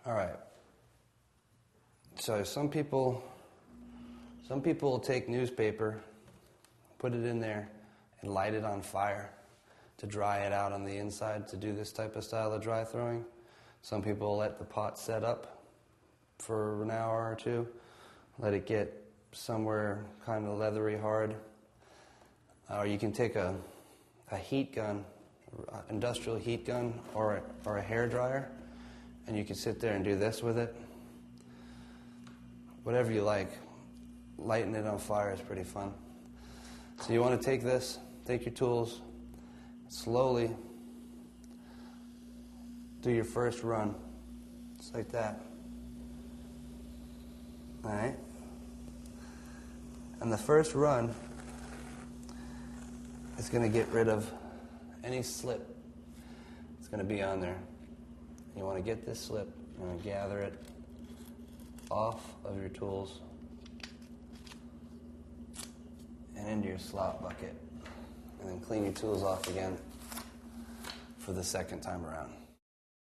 All right. So some people will take newspaper, put it in there, and light it on fire to dry it out on the inside to do this type of style of dry throwing. Some people will let the pot set up for an hour or two, let it get somewhere kind of leathery hard. Or you can take a heat gun, industrial heat gun, or a hair dryer, and you can sit there and do this with it. Whatever you like. Lighting it on fire is pretty fun. So you want to take this, take your tools, slowly do your first run, just like that. All right? And the first run is going to get rid of any slip that's going to be on there. You want to get this slip and gather it off of your tools and into your slop bucket, and then clean your tools off again for the second time around.